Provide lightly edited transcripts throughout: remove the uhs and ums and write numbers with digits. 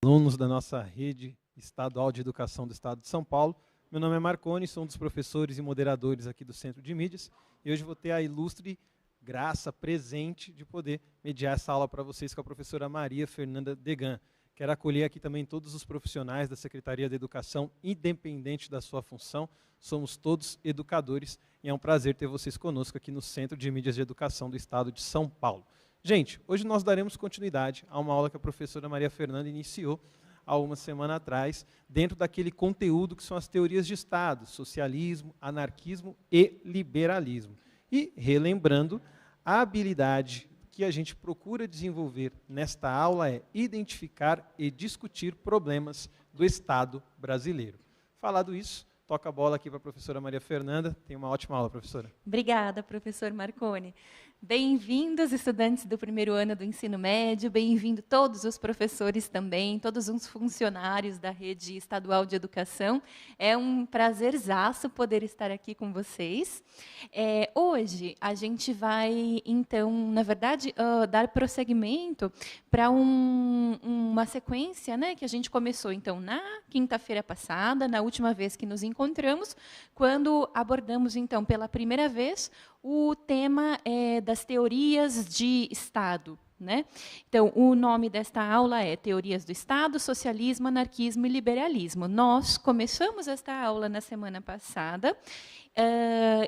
Alunos da nossa rede estadual de educação do Estado de São Paulo. Meu nome é Marconi, sou um dos professores e moderadores aqui do Centro de Mídias e hoje vou ter a ilustre graça presente de poder mediar essa aula para vocês com a professora Maria Fernanda Degan. Quero acolher aqui também todos os profissionais da Secretaria de Educação, independente da sua função. Somos todos educadores e é um prazer ter vocês conosco aqui no Centro de Mídias de Educação do Estado de São Paulo. Gente, hoje nós daremos continuidade a uma aula que a professora Maria Fernanda iniciou há uma semana atrás, dentro daquele conteúdo que são as teorias de Estado, socialismo, anarquismo e liberalismo. E, relembrando, a habilidade que a gente procura desenvolver nesta aula é identificar e discutir problemas do Estado brasileiro. Falado isso, toca a bola aqui para a professora Maria Fernanda. Tenha uma ótima aula, professora. Obrigada, professor Marconi. Bem-vindos, estudantes do primeiro ano do ensino médio, bem-vindo todos os professores também, todos os funcionários da rede estadual de educação. É um prazerzaço poder estar aqui com vocês. Hoje a gente vai, então, na verdade, dar prosseguimento para uma sequência, né, que a gente começou, então, na quinta-feira passada, na última vez que nos encontramos, quando abordamos, então, pela primeira vez, o tema das teorias de Estado, né? Então, o nome desta aula é Teorias do Estado, Socialismo, Anarquismo e Liberalismo. Nós começamos esta aula na semana passada,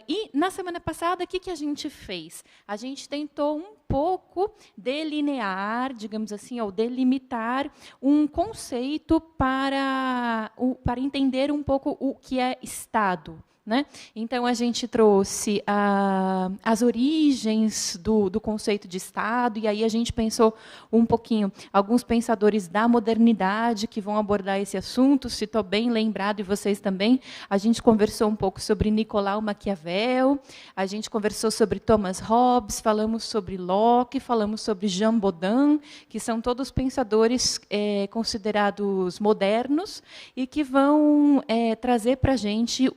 e na semana passada, o que a gente fez? A gente tentou um pouco delinear, digamos assim, ou delimitar um conceito para entender um pouco o que é Estado. Né? Então, a gente trouxe as origens do conceito de Estado, e aí a gente pensou um pouquinho, alguns pensadores da modernidade que vão abordar esse assunto, se estou bem lembrado, e vocês também, a gente conversou um pouco sobre Nicolau Maquiavel, a gente conversou sobre Thomas Hobbes, falamos sobre Locke, falamos sobre Jean Bodin, que são todos pensadores considerados modernos, e que vão trazer para a gente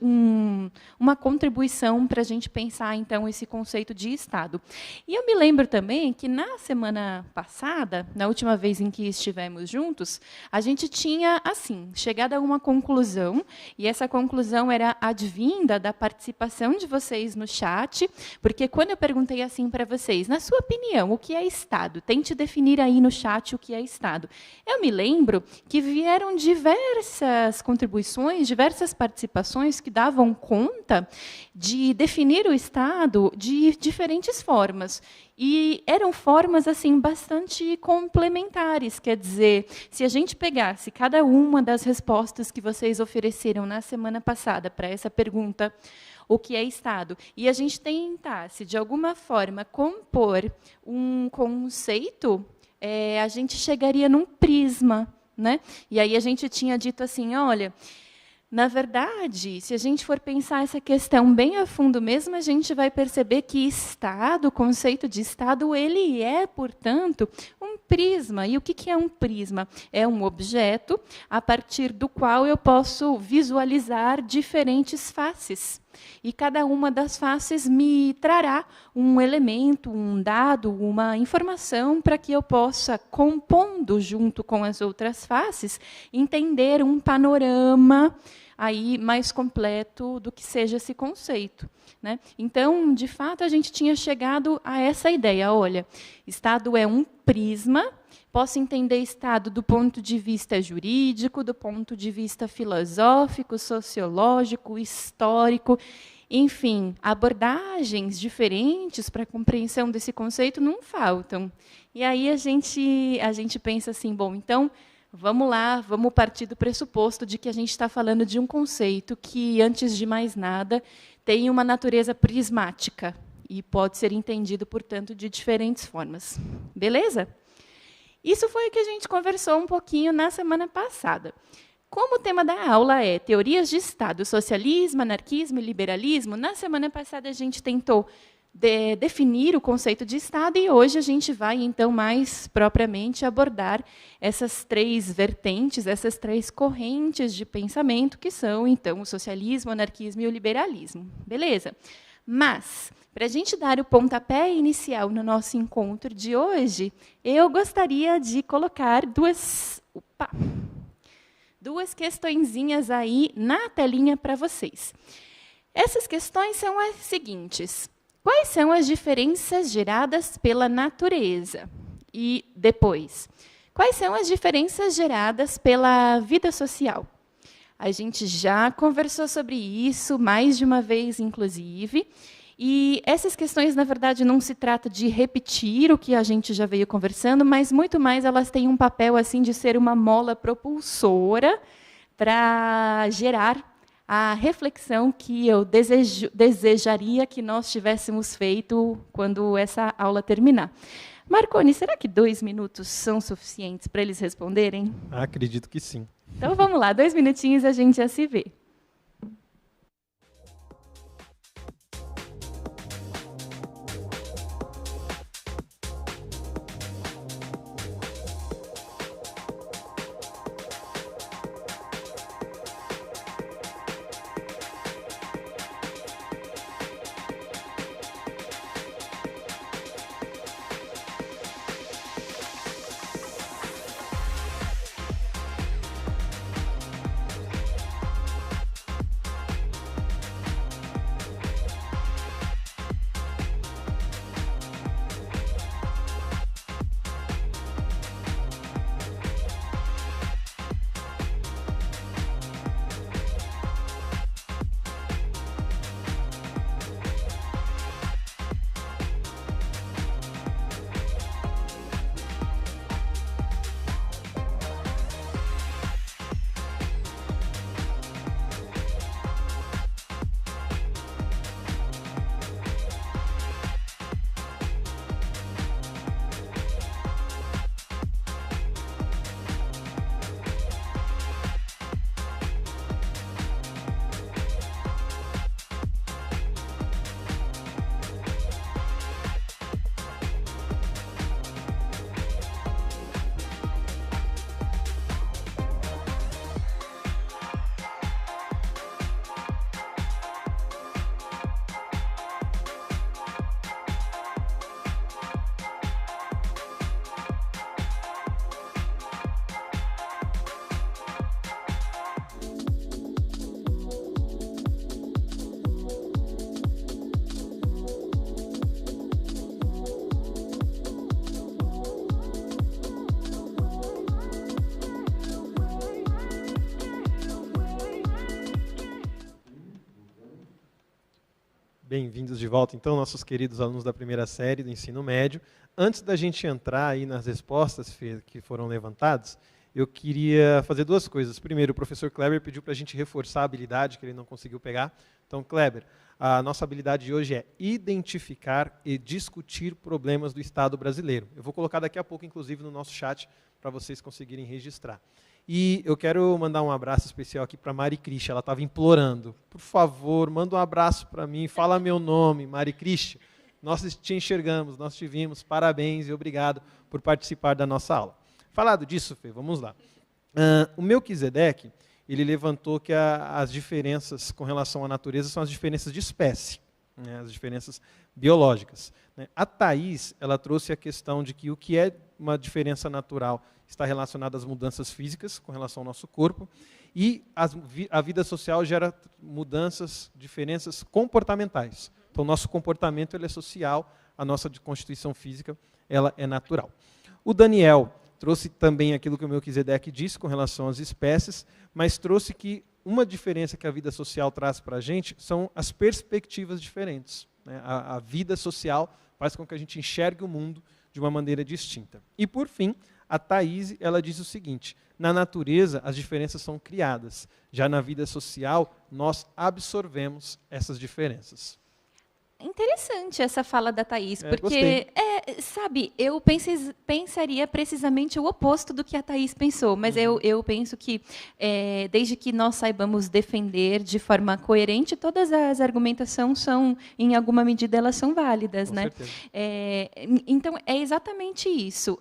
uma contribuição para a gente pensar, então, esse conceito de Estado. E eu me lembro também que, na semana passada, na última vez em que estivemos juntos, a gente tinha, assim, chegado a uma conclusão, e essa conclusão era advinda da participação de vocês no chat, porque quando eu perguntei assim para vocês, na sua opinião, o que é Estado? Tente definir aí no chat o que é Estado. Eu me lembro que vieram diversas contribuições, diversas participações que davam conta de definir o Estado de diferentes formas. E eram formas assim bastante complementares, quer dizer, se a gente pegasse cada uma das respostas que vocês ofereceram na semana passada para essa pergunta, o que é Estado, e a gente tentasse, de alguma forma, compor um conceito, a gente chegaria num prisma, né? E aí a gente tinha dito assim, olha, na verdade, se a gente for pensar essa questão bem a fundo mesmo, a gente vai perceber que Estado, o conceito de Estado, ele é, portanto, um prisma. E o que é um prisma? É um objeto a partir do qual eu posso visualizar diferentes faces. E cada uma das faces me trará um elemento, um dado, uma informação para que eu possa, compondo junto com as outras faces, entender um panorama aí mais completo do que seja esse conceito, né? Então, de fato, a gente tinha chegado a essa ideia. Olha, Estado é um prisma. Posso entender Estado do ponto de vista jurídico, do ponto de vista filosófico, sociológico, histórico, enfim, abordagens diferentes para a compreensão desse conceito não faltam. E aí a gente pensa assim, bom, então, vamos lá, vamos partir do pressuposto de que a gente está falando de um conceito que, antes de mais nada, tem uma natureza prismática e pode ser entendido, portanto, de diferentes formas. Beleza? Isso foi o que a gente conversou um pouquinho na semana passada. Como o tema da aula é teorias de Estado, socialismo, anarquismo e liberalismo, na semana passada a gente tentou definir o conceito de Estado e hoje a gente vai, então, mais propriamente abordar essas três vertentes, essas três correntes de pensamento que são, então, o socialismo, o anarquismo e o liberalismo. Beleza? Mas, para a gente dar o pontapé inicial no nosso encontro de hoje, eu gostaria de colocar duas Opa! Duas questõezinhas aí na telinha para vocês. Essas questões são as seguintes. Quais são as diferenças geradas pela natureza? E depois, quais são as diferenças geradas pela vida social? A gente já conversou sobre isso mais de uma vez, inclusive. E essas questões, na verdade, não se trata de repetir o que a gente já veio conversando, mas muito mais elas têm um papel assim de ser uma mola propulsora para gerar a reflexão que eu desejaria que nós tivéssemos feito quando essa aula terminar. Marconi, será que 2 minutos são suficientes para eles responderem? Acredito que sim. Então vamos lá, 2 minutinhos a gente já se vê. Bem-vindos de volta, então, nossos queridos alunos da primeira série do ensino médio. Antes da gente entrar aí nas respostas que foram levantadas, eu queria fazer 2 coisas. Primeiro, o professor Kleber pediu para a gente reforçar a habilidade que ele não conseguiu pegar. Então, Kleber, a nossa habilidade de hoje é identificar e discutir problemas do Estado brasileiro. Eu vou colocar daqui a pouco, inclusive, no nosso chat, para vocês conseguirem registrar. E eu quero mandar um abraço especial aqui para Mari Cristian. Ela estava implorando. Por favor, manda um abraço para mim, fala meu nome, Mari Cristian. Nós te enxergamos, nós te vimos, parabéns e obrigado por participar da nossa aula. Falado disso, Fê, vamos lá. O Melquisedeque, ele levantou que as diferenças com relação à natureza são as diferenças de espécie, né, as diferenças biológicas. Né. A Thaís, ela trouxe a questão de que o que é uma diferença natural está relacionado às mudanças físicas com relação ao nosso corpo, e a vida social gera mudanças, diferenças comportamentais. Então, nosso comportamento ele é social, a nossa constituição física ela é natural. O Daniel trouxe também aquilo que o Melquisedeque disse com relação às espécies, mas trouxe que uma diferença que a vida social traz para a gente são as perspectivas diferentes. Né? A vida social faz com que a gente enxergue o mundo de uma maneira distinta. E, por fim, a Thaís, ela diz o seguinte: na natureza, as diferenças são criadas. Já na vida social, nós absorvemos essas diferenças. Interessante essa fala da Thaís, porque, sabe, eu pensaria precisamente o oposto do que a Thaís pensou, mas eu penso que, desde que nós saibamos defender de forma coerente, todas as argumentações são, em alguma medida, elas são válidas. Né? Então, é exatamente isso.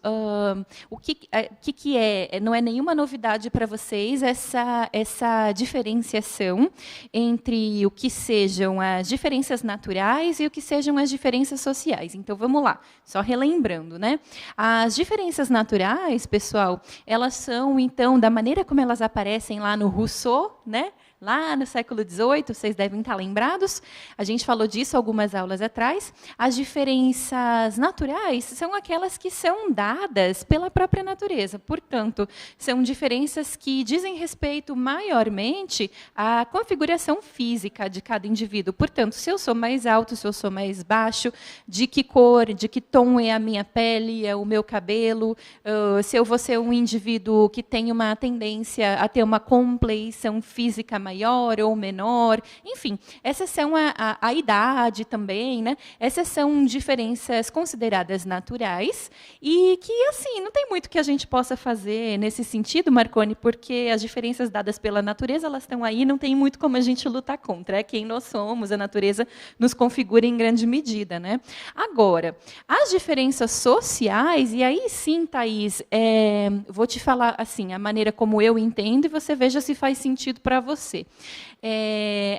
O que é? Não é nenhuma novidade para vocês essa diferenciação entre o que sejam as diferenças naturais naturais e o que sejam as diferenças sociais. Então, vamos lá, só relembrando, né? As diferenças naturais, pessoal, elas são, então, da maneira como elas aparecem lá no Rousseau, né? Lá no século XVIII, vocês devem estar lembrados, a gente falou disso algumas aulas atrás. As diferenças naturais são aquelas que são dadas pela própria natureza. Portanto, são diferenças que dizem respeito maiormente à configuração física de cada indivíduo. Portanto, se eu sou mais alto, se eu sou mais baixo, de que cor, de que tom é a minha pele, é o meu cabelo, se eu vou ser um indivíduo que tem uma tendência a ter uma compleição física maior ou menor, enfim, essas são a idade também, né? Essas são diferenças consideradas naturais e que, assim, não tem muito que a gente possa fazer nesse sentido, Marconi, porque as diferenças dadas pela natureza, elas estão aí, não tem muito como a gente lutar contra. É quem nós somos, a natureza nos configura em grande medida, né? Agora, as diferenças sociais, e aí sim, Thaís, vou te falar assim, a maneira como eu entendo, e você veja se faz sentido para você.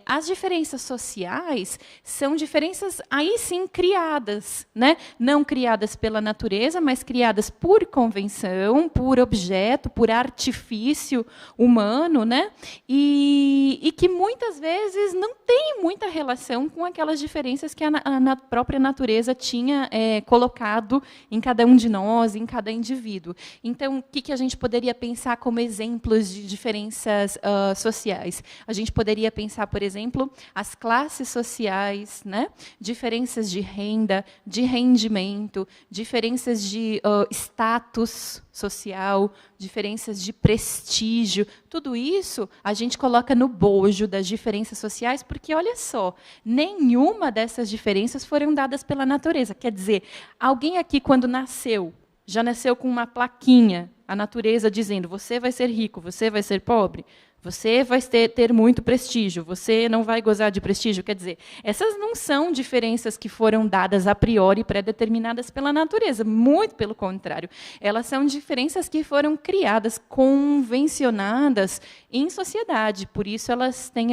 As diferenças sociais são diferenças, aí sim, criadas, né? Não criadas pela natureza, mas criadas por convenção, por objeto, por artifício humano, né? E que muitas vezes não tem muita relação com aquelas diferenças que a própria natureza tinha colocado em cada um de nós, em cada indivíduo. Então, o que a gente poderia pensar como exemplos de diferenças sociais? A gente poderia pensar, por exemplo, as classes sociais, né? Diferenças de renda, de rendimento, diferenças de status social, diferenças de prestígio. Tudo isso a gente coloca no bojo das diferenças sociais, porque, olha só, nenhuma dessas diferenças foram dadas pela natureza. Quer dizer, alguém aqui, quando nasceu, já nasceu com uma plaquinha, a natureza dizendo, você vai ser rico, você vai ser pobre, você vai ter muito prestígio, você não vai gozar de prestígio. Quer dizer, essas não são diferenças que foram dadas a priori, pré-determinadas pela natureza. Muito pelo contrário. Elas são diferenças que foram criadas, convencionadas em sociedade. Por isso, elas têm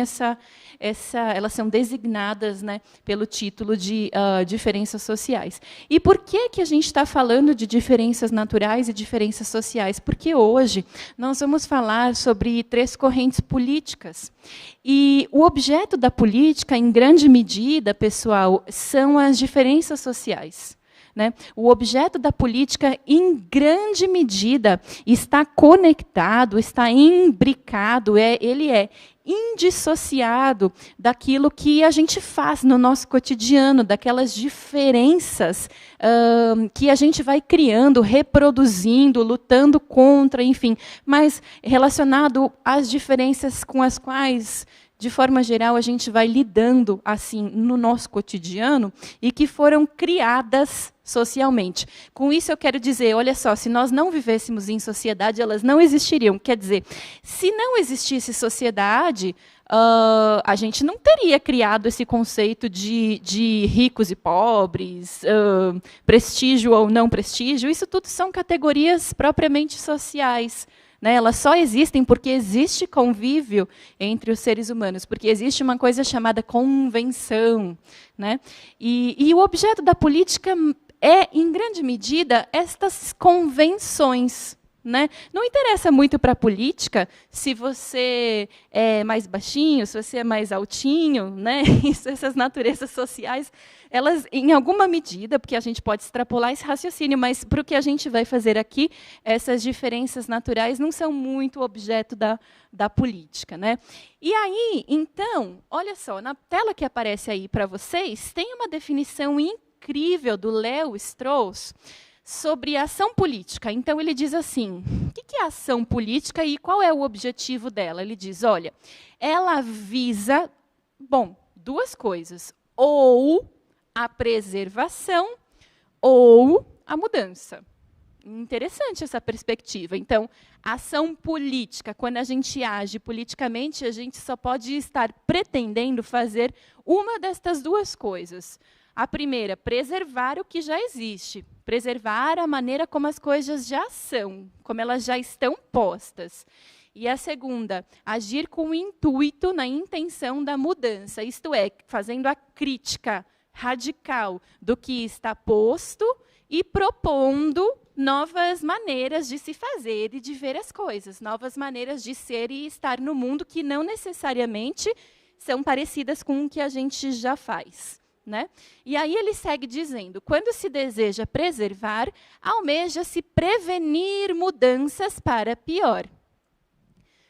elas são designadas, né, pelo título de diferenças sociais. E por que a gente está falando de diferenças naturais e diferenças sociais? Porque hoje nós vamos falar sobre 3 correntes políticas. E o objeto da política, em grande medida, pessoal, são as diferenças sociais. Né? O objeto da política, em grande medida, está conectado, está imbricado, ele é indissociado daquilo que a gente faz no nosso cotidiano, daquelas diferenças que a gente vai criando, reproduzindo, lutando contra, enfim, mas relacionado às diferenças com as quais, de forma geral, a gente vai lidando assim no nosso cotidiano e que foram criadas socialmente. Com isso eu quero dizer, olha só, se nós não vivêssemos em sociedade, elas não existiriam. Quer dizer, se não existisse sociedade, a gente não teria criado esse conceito de ricos e pobres, prestígio ou não prestígio. Isso tudo são categorias propriamente sociais. Né, elas só existem porque existe convívio entre os seres humanos, porque existe uma coisa chamada convenção. Né? E o objeto da política é, em grande medida, estas convenções. Né? Não interessa muito para a política se você é mais baixinho, se você é mais altinho, né? Essas naturezas sociais, elas, em alguma medida, porque a gente pode extrapolar esse raciocínio, mas para o que a gente vai fazer aqui, essas diferenças naturais não são muito objeto da política. Né? E aí, então, olha só, na tela que aparece aí para vocês, tem uma definição incrível do Léo Strauss sobre a ação política. Então, ele diz assim, o que é ação política e qual é o objetivo dela? Ele diz, olha, ela visa, bom, 2 coisas, ou a preservação ou a mudança. Interessante essa perspectiva. Então, ação política, quando a gente age politicamente, a gente só pode estar pretendendo fazer uma destas 2 coisas. A primeira, preservar o que já existe, preservar a maneira como as coisas já são, como elas já estão postas. E a segunda, agir com o intuito, na intenção da mudança, isto é, fazendo a crítica radical do que está posto e propondo novas maneiras de se fazer e de ver as coisas, novas maneiras de ser e estar no mundo que não necessariamente são parecidas com o que a gente já faz. Né? E aí ele segue dizendo, quando se deseja preservar, almeja-se prevenir mudanças para pior.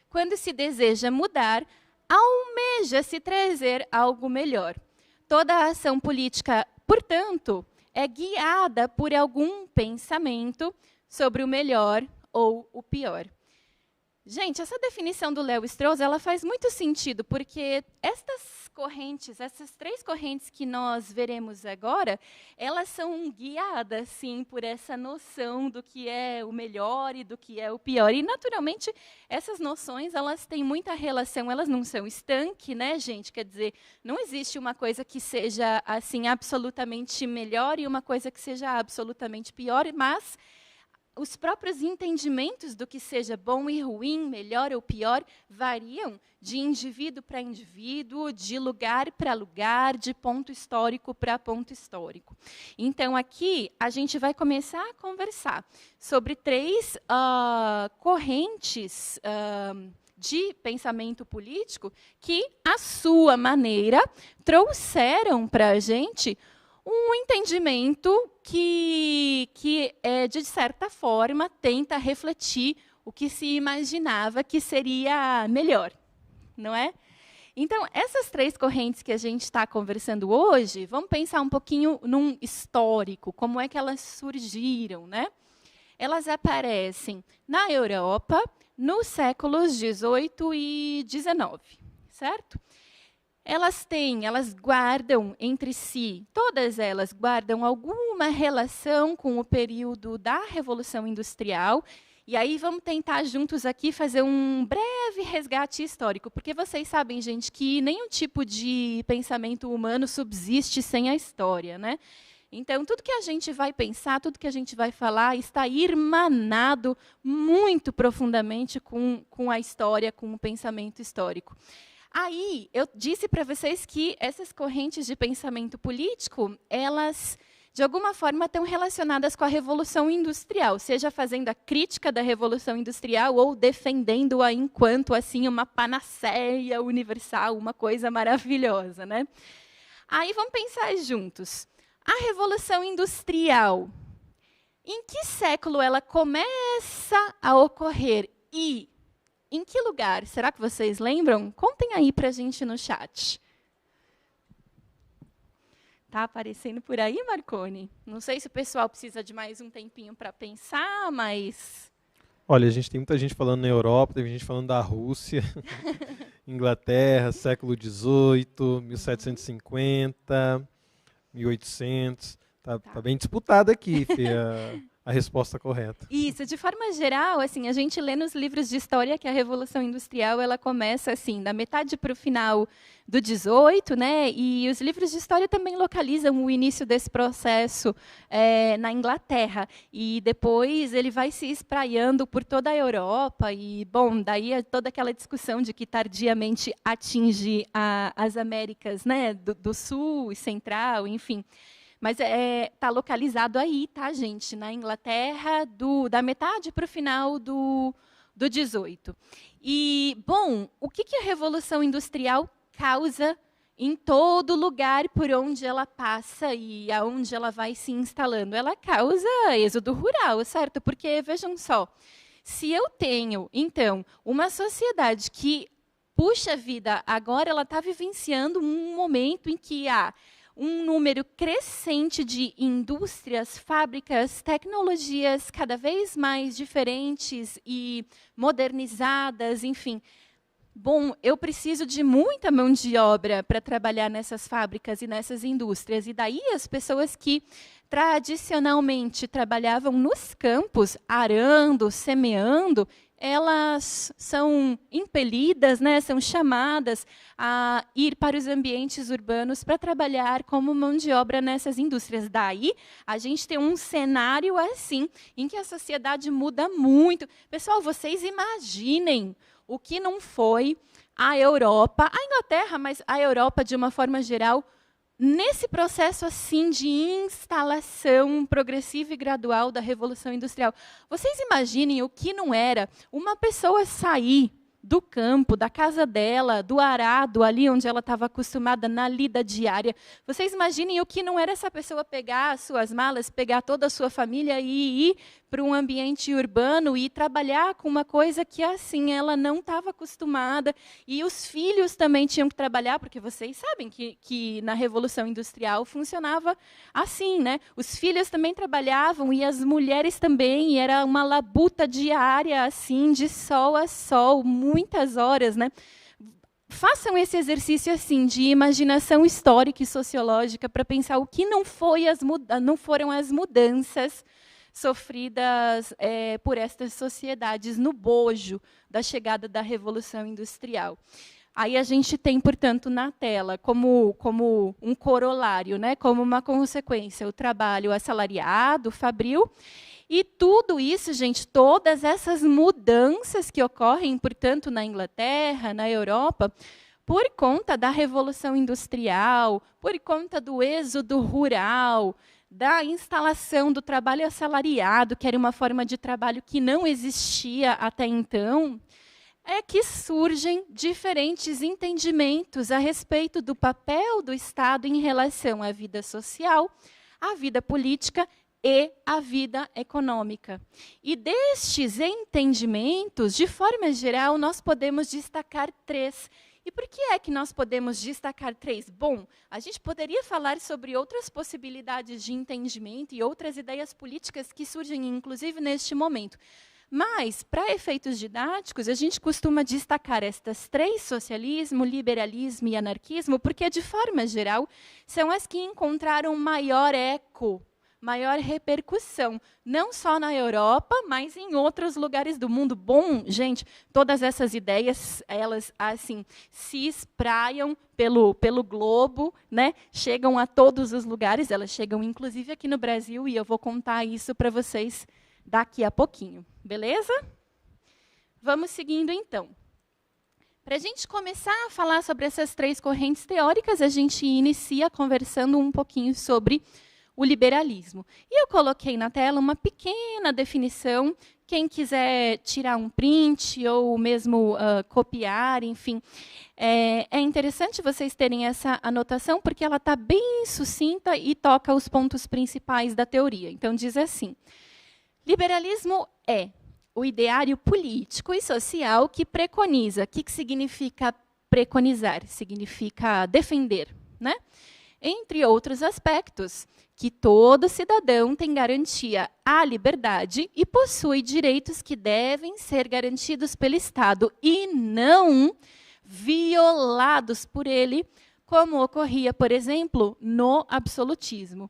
Quando se deseja mudar, almeja-se trazer algo melhor. Toda a ação política, portanto, é guiada por algum pensamento sobre o melhor ou o pior. Gente, essa definição do Léo Strauss, ela faz muito sentido, porque estas correntes, essas 3 correntes que nós veremos agora, elas são guiadas, sim, por essa noção do que é o melhor e do que é o pior. E, naturalmente, essas noções, elas têm muita relação, elas não são estanque, né, gente? Quer dizer, não existe uma coisa que seja, assim, absolutamente melhor e uma coisa que seja absolutamente pior, mas os próprios entendimentos do que seja bom e ruim, melhor ou pior, variam de indivíduo para indivíduo, de lugar para lugar, de ponto histórico para ponto histórico. Então, aqui, a gente vai começar a conversar sobre 3 correntes de pensamento político que, à sua maneira, trouxeram para a gente um entendimento que de certa forma, tenta refletir o que se imaginava que seria melhor, não é? Então, essas 3 correntes que a gente está conversando hoje, vamos pensar um pouquinho num histórico, como é que elas surgiram, né? Elas aparecem na Europa nos séculos 18 e 19, certo? Elas guardam entre si, todas elas guardam alguma relação com o período da Revolução Industrial. E aí vamos tentar juntos aqui fazer um breve resgate histórico, porque vocês sabem, gente, que nenhum tipo de pensamento humano subsiste sem a história, né? Então, tudo que a gente vai pensar, tudo que a gente vai falar, está irmanado muito profundamente com a história, com o pensamento histórico. Aí, eu disse para vocês que essas correntes de pensamento político, elas, de alguma forma, estão relacionadas com a Revolução Industrial, seja fazendo a crítica da Revolução Industrial ou defendendo-a enquanto assim, uma panaceia universal, uma coisa maravilhosa, né? Aí, vamos pensar juntos. A Revolução Industrial, em que século ela começa a ocorrer e em que lugar? Será que vocês lembram? Contem aí para a gente no chat. Está aparecendo por aí, Marconi? Não sei se o pessoal precisa de mais um tempinho para pensar, mas... Olha, a gente tem muita gente falando na Europa, tem gente falando da Rússia, Inglaterra, século XVIII, 1750, 1800. Tá bem disputado aqui, Fê, a resposta correta. Isso, de forma geral, assim, a gente lê nos livros de história que a Revolução Industrial ela começa assim, da metade para o final do 18, né? E os livros de história também localizam o início desse processo na Inglaterra. E depois ele vai se espraiando por toda a Europa. E, bom, daí é toda aquela discussão de que tardiamente atinge as Américas, né? Do Sul e Central, enfim. Mas está localizado aí, tá, gente? Na Inglaterra, da metade para o final do 18. E, bom, o que a Revolução Industrial causa em todo lugar por onde ela passa e aonde ela vai se instalando? Ela causa êxodo rural, certo? Porque, vejam só, se eu tenho, então, uma sociedade que, puxa vida, agora ela está vivenciando um momento em que há um número crescente de indústrias, fábricas, tecnologias cada vez mais diferentes e modernizadas, enfim. Bom, eu preciso de muita mão de obra para trabalhar nessas fábricas e nessas indústrias. E daí as pessoas que tradicionalmente trabalhavam nos campos, arando, semeando, elas são impelidas, né, são chamadas a ir para os ambientes urbanos para trabalhar como mão de obra nessas indústrias. Daí, a gente tem um cenário assim, em que a sociedade muda muito. Pessoal, vocês imaginem o que não foi a Europa, a Inglaterra, mas a Europa, de uma forma geral, nesse processo assim de instalação progressiva e gradual da Revolução Industrial, vocês imaginem o que não era uma pessoa sair do campo, da casa dela, do arado, ali onde ela estava acostumada na lida diária. Vocês imaginem o que não era essa pessoa pegar as suas malas, pegar toda a sua família e ir para um ambiente urbano e trabalhar com uma coisa que, assim, ela não estava acostumada. E os filhos também tinham que trabalhar, porque vocês sabem que na Revolução Industrial funcionava assim, né? Os filhos também trabalhavam e as mulheres também, e era uma labuta diária, assim, de sol a sol, muitas horas, né? Façam esse exercício assim de imaginação histórica e sociológica para pensar o que não foram as mudanças sofridas por estas sociedades no bojo da chegada da Revolução Industrial. Aí a gente tem, portanto, na tela, como um corolário, né, como uma consequência, o trabalho assalariado, fabril, e tudo isso, gente, todas essas mudanças que ocorrem, portanto, na Inglaterra, na Europa, por conta da Revolução Industrial, por conta do êxodo rural, da instalação do trabalho assalariado, que era uma forma de trabalho que não existia até então, é que surgem diferentes entendimentos a respeito do papel do Estado em relação à vida social, à vida política e à vida econômica. E destes entendimentos, de forma geral, nós podemos destacar 3. E por que é que nós podemos destacar 3? Bom, a gente poderia falar sobre outras possibilidades de entendimento e outras ideias políticas que surgem, inclusive, neste momento. Mas, para efeitos didáticos, a gente costuma destacar estas 3, socialismo, liberalismo e anarquismo, porque, de forma geral, são as que encontraram maior eco, maior repercussão, não só na Europa, mas em outros lugares do mundo. Bom, gente, todas essas ideias, elas assim se espraiam pelo globo, né? Chegam a todos os lugares, elas chegam inclusive aqui no Brasil, e eu vou contar isso para vocês daqui a pouquinho, beleza? Vamos seguindo, então. Para a gente começar a falar sobre essas 3 correntes teóricas, a gente inicia conversando um pouquinho sobre o liberalismo. E eu coloquei na tela uma pequena definição. Quem quiser tirar um print ou mesmo copiar, enfim, é interessante vocês terem essa anotação, porque ela está bem sucinta e toca os pontos principais da teoria. Então, diz assim: liberalismo é o ideário político e social que preconiza. O que significa preconizar? Significa defender, né? Entre outros aspectos, que todo cidadão tem garantia à liberdade e possui direitos que devem ser garantidos pelo Estado e não violados por ele, como ocorria, por exemplo, no absolutismo.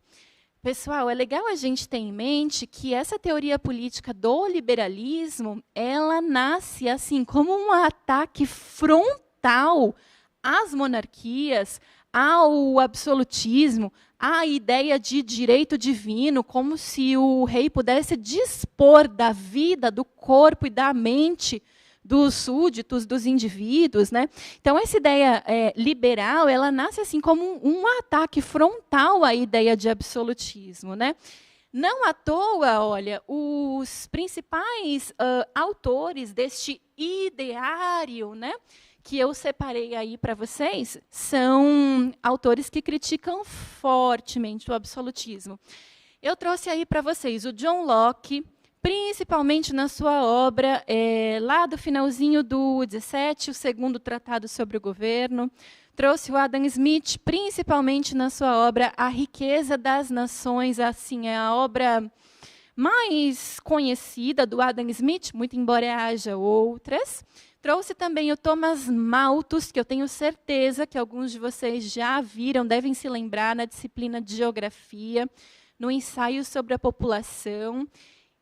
Pessoal, é legal a gente ter em mente que essa teoria política do liberalismo, ela nasce assim como um ataque frontal às monarquias, ao absolutismo, à ideia de direito divino, como se o rei pudesse dispor da vida, do corpo e da mente dos súditos, dos indivíduos, né? Então, essa ideia liberal, ela nasce assim como um ataque frontal à ideia de absolutismo, né? Não à toa, olha, os principais autores deste ideário, né, que eu separei aí para vocês, são autores que criticam fortemente o absolutismo. Eu trouxe aí para vocês o John Locke, principalmente na sua obra, lá do finalzinho do 17, o segundo tratado sobre o governo. Trouxe o Adam Smith, principalmente na sua obra A Riqueza das Nações, assim, é a obra mais conhecida do Adam Smith, muito embora haja outras. Trouxe também o Thomas Malthus, que eu tenho certeza que alguns de vocês já viram, devem se lembrar na disciplina de Geografia, no ensaio sobre a população.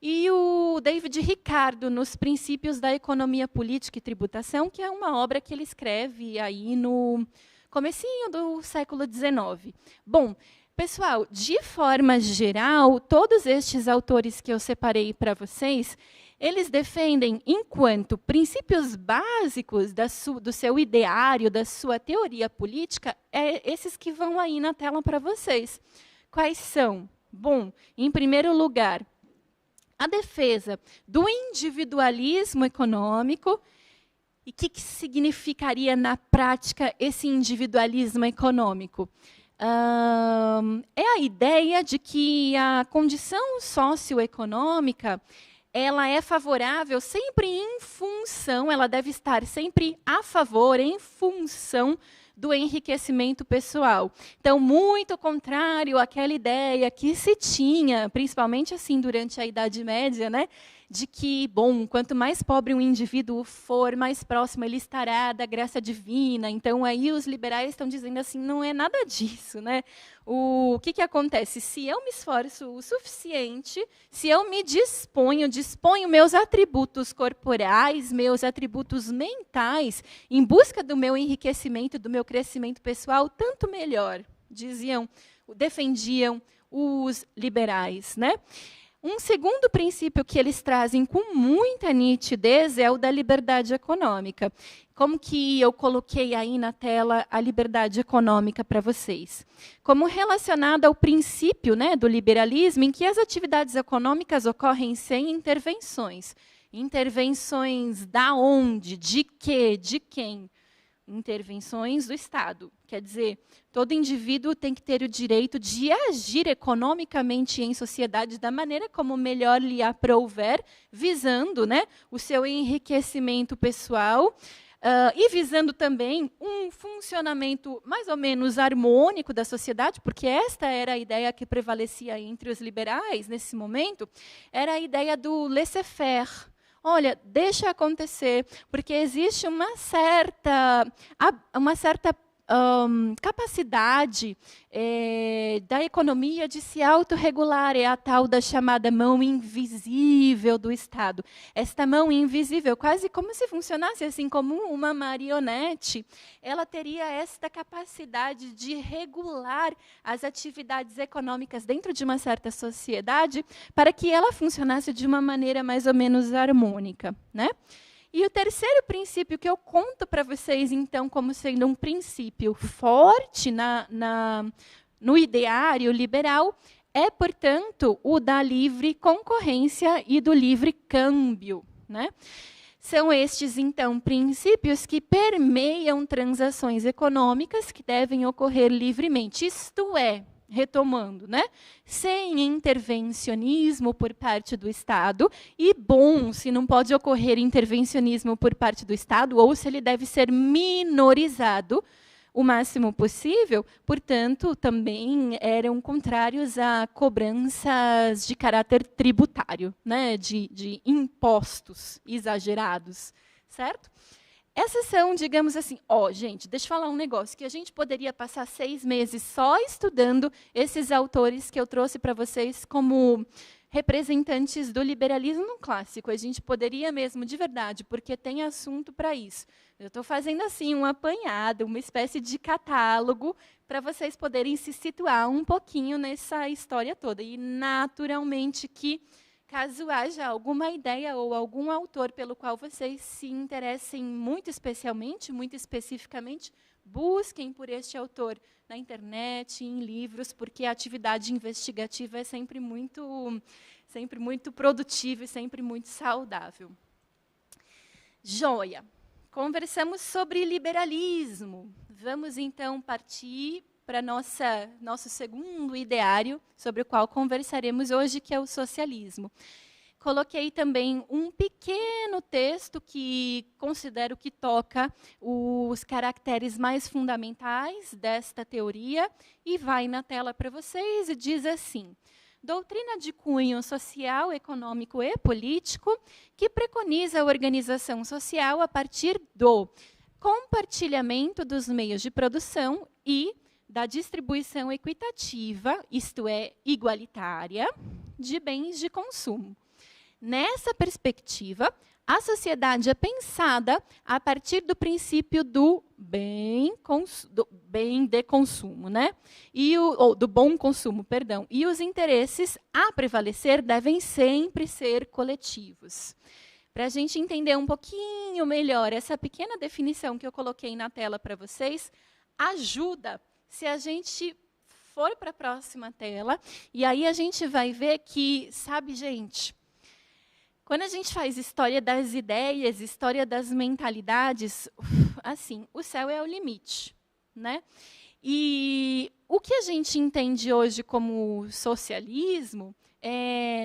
E o David Ricardo, nos Princípios da Economia Política e Tributação, que é uma obra que ele escreve aí no comecinho do século XIX. Bom, pessoal, de forma geral, todos estes autores que eu separei para vocês, eles defendem, enquanto princípios básicos do seu ideário, da sua teoria política, esses que vão aí na tela para vocês. Quais são? Bom, em primeiro lugar, a defesa do individualismo econômico. E o que significaria, na prática, esse individualismo econômico? É a ideia de que a condição socioeconômica ela é favorável sempre em função, ela deve estar sempre a favor, em função do enriquecimento pessoal. Então, muito contrário àquela ideia que se tinha, principalmente assim durante a Idade Média, né, de que, bom, quanto mais pobre um indivíduo for, mais próximo ele estará da graça divina. Então, aí os liberais estão dizendo assim, não é nada disso, né? O que acontece? Se eu me esforço o suficiente, se eu me disponho meus atributos corporais, meus atributos mentais, em busca do meu enriquecimento, do meu crescimento pessoal, tanto melhor, defendiam os liberais, né? Um segundo princípio que eles trazem com muita nitidez é o da liberdade econômica. Como que eu coloquei aí na tela a liberdade econômica para vocês? Como relacionada ao princípio, né, do liberalismo, em que as atividades econômicas ocorrem sem intervenções. Intervenções da onde? De quê? De quem? Intervenções do Estado. Quer dizer, todo indivíduo tem que ter o direito de agir economicamente em sociedade da maneira como melhor lhe aprouver, visando, né, o seu enriquecimento pessoal e visando também um funcionamento mais ou menos harmônico da sociedade, porque esta era a ideia que prevalecia entre os liberais nesse momento, era a ideia do laissez-faire. Olha, deixa acontecer, porque existe uma certa capacidade da economia de se autorregular, é a tal da chamada mão invisível do Estado. Esta mão invisível, quase como se funcionasse assim como uma marionete, ela teria esta capacidade de regular as atividades econômicas dentro de uma certa sociedade para que ela funcionasse de uma maneira mais ou menos harmônica, né? E o terceiro princípio que eu conto para vocês, então, como sendo um princípio forte no ideário liberal, é, portanto, o da livre concorrência e do livre câmbio, né? São estes, então, princípios que permeiam transações econômicas que devem ocorrer livremente, isto é, retomando, né? Sem intervencionismo por parte do Estado, e bom, se não pode ocorrer intervencionismo por parte do Estado, ou se ele deve ser minorizado o máximo possível, portanto, também eram contrários a cobranças de caráter tributário, né? de impostos exagerados, certo? Essas são, digamos assim, gente, deixa eu falar um negócio, que a gente poderia passar 6 meses só estudando esses autores que eu trouxe para vocês como representantes do liberalismo clássico. A gente poderia mesmo, de verdade, porque tem assunto para isso. Eu estou fazendo assim um apanhado, uma espécie de catálogo, para vocês poderem se situar um pouquinho nessa história toda. E, naturalmente, que caso haja alguma ideia ou algum autor pelo qual vocês se interessem muito especialmente, muito especificamente, busquem por este autor na internet, em livros, porque a atividade investigativa é sempre muito produtiva e sempre muito saudável. Joia. Conversamos sobre liberalismo. Vamos, então, partir para nosso segundo ideário, sobre o qual conversaremos hoje, que é o socialismo. Coloquei também um pequeno texto que considero que toca os caracteres mais fundamentais desta teoria, e vai na tela para vocês, e diz assim: doutrina de cunho social, econômico e político, que preconiza a organização social a partir do compartilhamento dos meios de produção e da distribuição equitativa, isto é, igualitária, de bens de consumo. Nessa perspectiva, a sociedade é pensada a partir do princípio do bem de consumo, né? Do bom consumo, perdão. E os interesses a prevalecer devem sempre ser coletivos. Para a gente entender um pouquinho melhor essa pequena definição que eu coloquei na tela para vocês, ajuda se a gente for para a próxima tela, e aí a gente vai ver que, sabe, gente, quando a gente faz história das ideias, história das mentalidades, assim, o céu é o limite, né? E o que a gente entende hoje como socialismo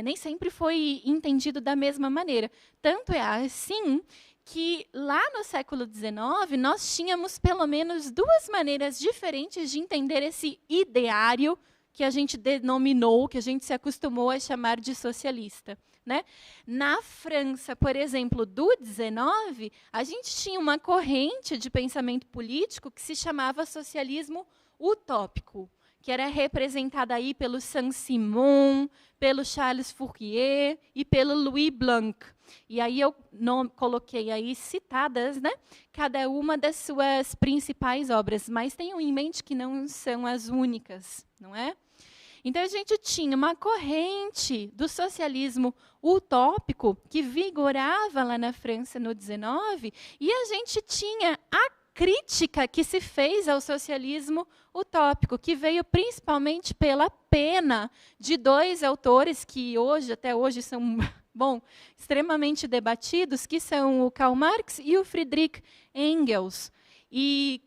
nem sempre foi entendido da mesma maneira. Tanto é assim que lá no século XIX nós tínhamos pelo menos duas maneiras diferentes de entender esse ideário que a gente denominou, que a gente se acostumou a chamar de socialista. Né? Na França, por exemplo, do XIX, a gente tinha uma corrente de pensamento político que se chamava socialismo utópico, que era representada aí pelo Saint-Simon, pelo Charles Fourier e pelo Louis Blanc. E aí eu coloquei aí citadas, né, cada uma das suas principais obras, mas tenham em mente que não são as únicas, não é? Então, a gente tinha uma corrente do socialismo utópico que vigorava lá na França no XIX, e a gente tinha a crítica que se fez ao socialismo utópico, que veio principalmente pela pena de dois autores que até hoje são extremamente debatidos, que são o Karl Marx e o Friedrich Engels. E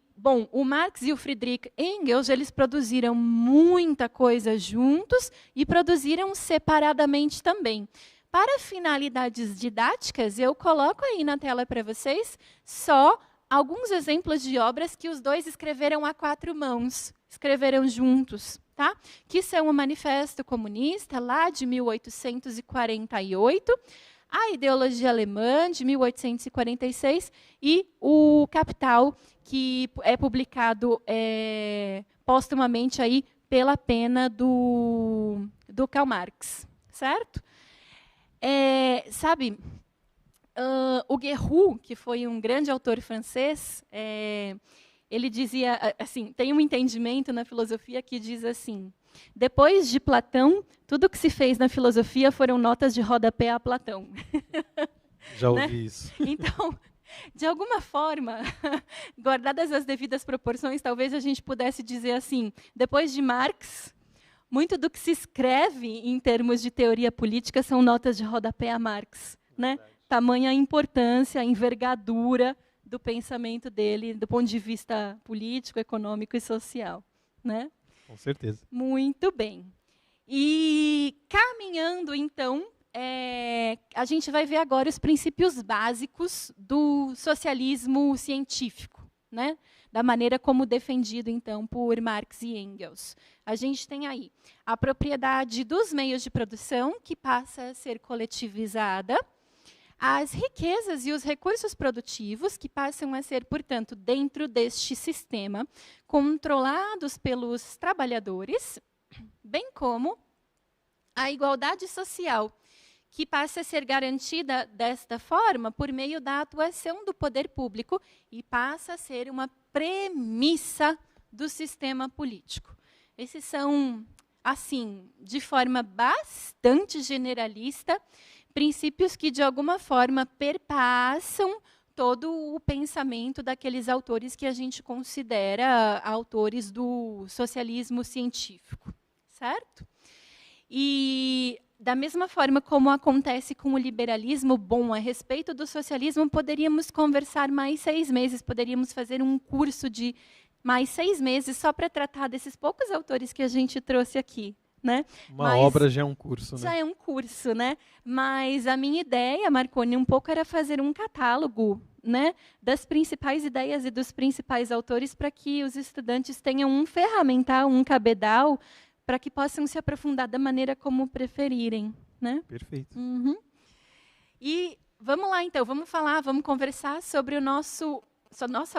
o Marx e o Friedrich Engels, eles produziram muita coisa juntos e produziram separadamente também. Para finalidades didáticas, eu coloco aí na tela para vocês só alguns exemplos de obras que os dois escreveram a quatro mãos, escreveram juntos, tá? Que são o Manifesto Comunista, lá de 1848, a Ideologia Alemã, de 1846, e o Capital, que é publicado póstumamente aí pela pena do Karl Marx, certo? O Guerroux, que foi um grande autor francês, ele dizia, assim, tem um entendimento na filosofia que diz assim: depois de Platão, tudo que se fez na filosofia foram notas de rodapé a Platão. Já ouvi isso. Então, de alguma forma, guardadas as devidas proporções, talvez a gente pudesse dizer assim: depois de Marx, muito do que se escreve em termos de teoria política são notas de rodapé a Marx, né? Tamanha a importância, a envergadura do pensamento dele, do ponto de vista político, econômico e social, né? Com certeza. Muito bem. E caminhando, então, a gente vai ver agora os princípios básicos do socialismo científico, né? Da maneira como defendido, então, por Marx e Engels. A gente tem aí a propriedade dos meios de produção, que passa a ser coletivizada, as riquezas e os recursos produtivos, que passam a ser, portanto, dentro deste sistema, controlados pelos trabalhadores, bem como a igualdade social, que passa a ser garantida desta forma por meio da atuação do poder público e passa a ser uma premissa do sistema político. Esses são, assim, de forma bastante generalista, princípios que, de alguma forma, perpassam todo o pensamento daqueles autores que a gente considera autores do socialismo científico, certo? E, da mesma forma como acontece com o liberalismo, a respeito do socialismo, poderíamos conversar mais 6 meses, poderíamos fazer um curso de mais 6 meses só para tratar desses poucos autores que a gente trouxe aqui. Né? Uma obra já é um curso, né? Já é um curso, né? Mas a minha ideia, Marconi, um pouco era fazer um catálogo, né, das principais ideias e dos principais autores para que os estudantes tenham um ferramental, um cabedal, para que possam se aprofundar da maneira como preferirem, né? Perfeito. Uhum. E vamos lá, então, vamos conversar sobre nossa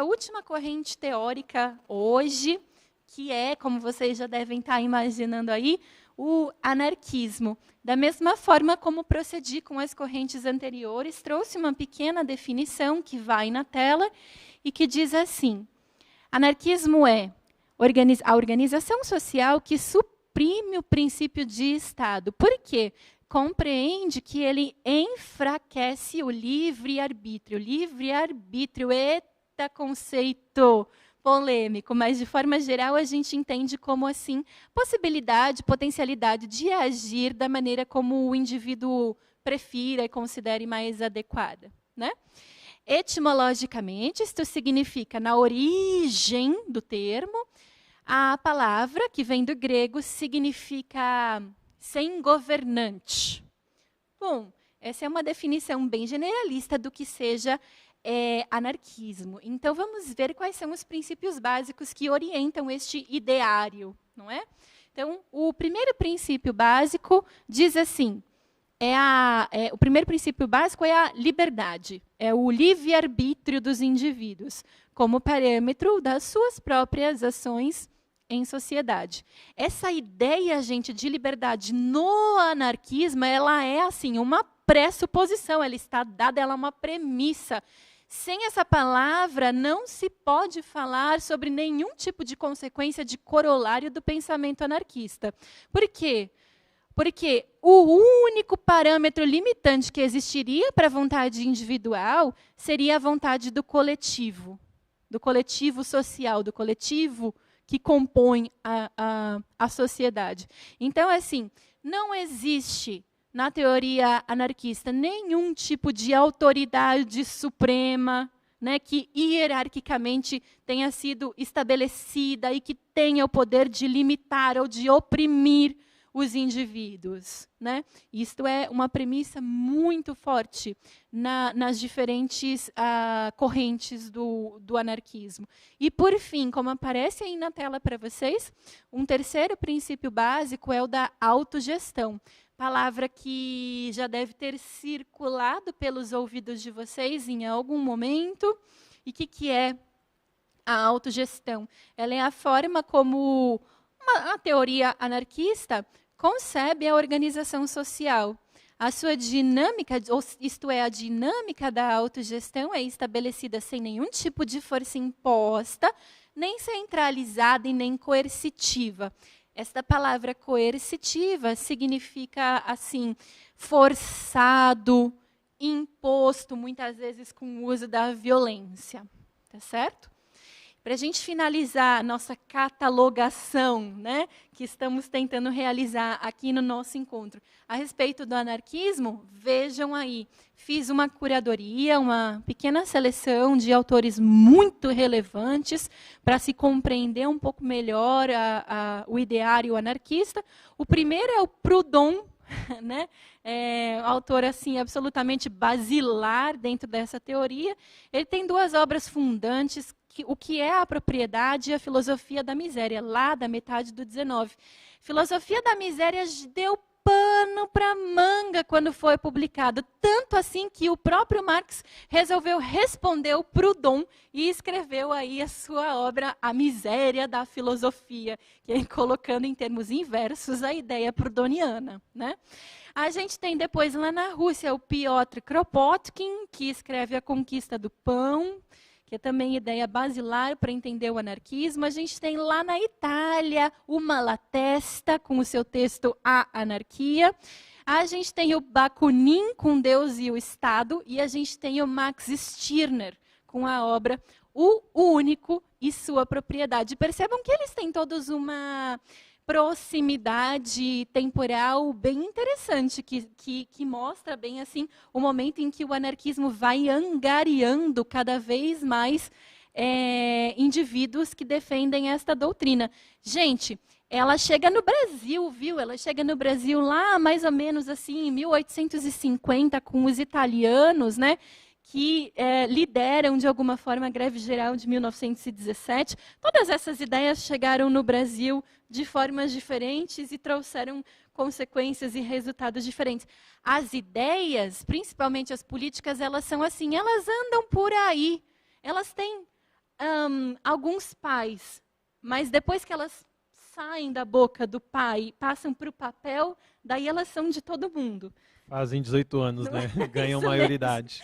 última corrente teórica hoje, que é, como vocês já devem estar imaginando aí, o anarquismo. Da mesma forma como procedi com as correntes anteriores, trouxe uma pequena definição que vai na tela e que diz assim: anarquismo é a organização social que suprime o princípio de Estado. Por quê? Compreende que ele enfraquece o livre-arbítrio. Livre-arbítrio, eita conceito polêmico, mas de forma geral a gente entende como assim possibilidade, potencialidade de agir da maneira como o indivíduo prefira e considere mais adequada, né? Etimologicamente, isto significa, na origem do termo, a palavra que vem do grego significa sem governante. Bom, essa é uma definição bem generalista do que seja anarquismo. Então, vamos ver quais são os princípios básicos que orientam este ideário, não é? Então, o primeiro princípio básico diz assim: o primeiro princípio básico é a liberdade, é o livre-arbítrio dos indivíduos, como parâmetro das suas próprias ações em sociedade. Essa ideia, gente, de liberdade no anarquismo, ela é assim uma pressuposição, ela está dada, ela é uma premissa. Sem essa palavra, não se pode falar sobre nenhum tipo de consequência de corolário do pensamento anarquista. Por quê? Porque o único parâmetro limitante que existiria para a vontade individual seria a vontade do coletivo social, do coletivo que compõe a sociedade. Então, assim, não existe na teoria anarquista nenhum tipo de autoridade suprema, né, que hierarquicamente tenha sido estabelecida e que tenha o poder de limitar ou de oprimir os indivíduos, né? Isto é uma premissa muito forte nas diferentes correntes do anarquismo. E, por fim, como aparece aí na tela para vocês, um terceiro princípio básico é o da autogestão. Palavra que já deve ter circulado pelos ouvidos de vocês em algum momento. E o que é a autogestão? Ela é a forma como a teoria anarquista concebe a organização social. A sua dinâmica, isto é, a dinâmica da autogestão é estabelecida sem nenhum tipo de força imposta, nem centralizada e nem coercitiva. Esta palavra coercitiva significa, assim, forçado, imposto, muitas vezes com o uso da violência. Tá certo? Para a gente finalizar a nossa catalogação, né, que estamos tentando realizar aqui no nosso encontro, a respeito do anarquismo, vejam aí, fiz uma curadoria, uma pequena seleção de autores muito relevantes para se compreender um pouco melhor o ideário anarquista. O primeiro é o Proudhon, né? Autor assim absolutamente basilar dentro dessa teoria. Ele tem duas obras fundantes, o que é a propriedade e a filosofia da miséria, lá da metade do 19. Filosofia da miséria deu pano para manga quando foi publicado, tanto assim que o próprio Marx resolveu responder o Proudhon e escreveu aí a sua obra A Miséria da Filosofia, que é colocando em termos inversos a ideia proudhoniana, né? A gente tem depois lá na Rússia o Piotr Kropotkin, que escreve A Conquista do Pão, que é também ideia basilar para entender o anarquismo. A gente tem lá na Itália o Malatesta, com o seu texto A Anarquia. A gente tem o Bakunin, com Deus e o Estado. E a gente tem o Max Stirner, com a obra O Único e Sua Propriedade. Percebam que eles têm todos uma proximidade temporal bem interessante, que mostra bem assim o momento em que o anarquismo vai angariando cada vez mais indivíduos que defendem esta doutrina. Gente, ela chega no Brasil, viu? Ela chega no Brasil lá mais ou menos assim em 1850 com os italianos, né? Que lideram, de alguma forma, a greve geral de 1917. Todas essas ideias chegaram no Brasil de formas diferentes e trouxeram consequências e resultados diferentes. As ideias, principalmente as políticas, elas são assim, elas andam por aí. Elas têm alguns pais, mas depois que elas saem da boca do pai, passam para o papel, daí elas são de todo mundo. Fazem 18 anos, né? Ganham maioridade.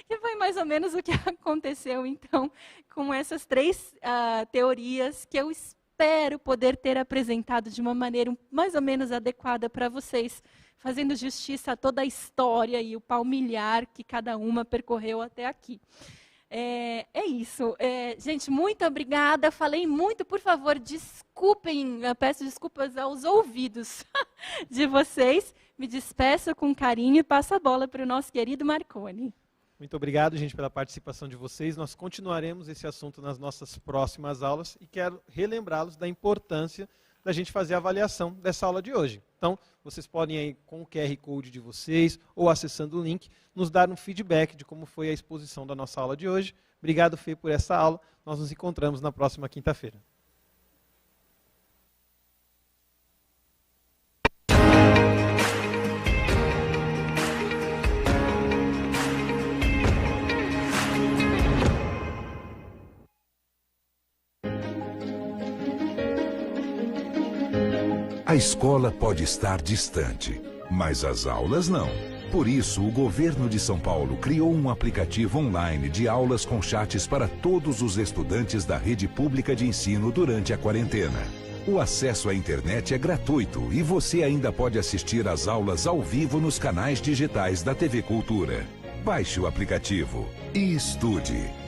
Que foi mais ou menos o que aconteceu, então, com essas 3 teorias que eu espero poder ter apresentado de uma maneira mais ou menos adequada para vocês, fazendo justiça a toda a história e o palmilhar que cada uma percorreu até aqui. É isso. Gente, muito obrigada. Falei muito, por favor, desculpem, eu peço desculpas aos ouvidos de vocês. Me despeço com carinho e passo a bola para o nosso querido Marconi. Muito obrigado, gente, pela participação de vocês. Nós continuaremos esse assunto nas nossas próximas aulas e quero relembrá-los da importância da gente fazer a avaliação dessa aula de hoje. Então, vocês podem aí, com o QR Code de vocês ou acessando o link, nos dar um feedback de como foi a exposição da nossa aula de hoje. Obrigado, Fê, por essa aula. Nós nos encontramos na próxima quinta-feira. A escola pode estar distante, mas as aulas não. Por isso, o governo de São Paulo criou um aplicativo online de aulas com chats para todos os estudantes da rede pública de ensino durante a quarentena. O acesso à internet é gratuito e você ainda pode assistir às aulas ao vivo nos canais digitais da TV Cultura. Baixe o aplicativo e estude.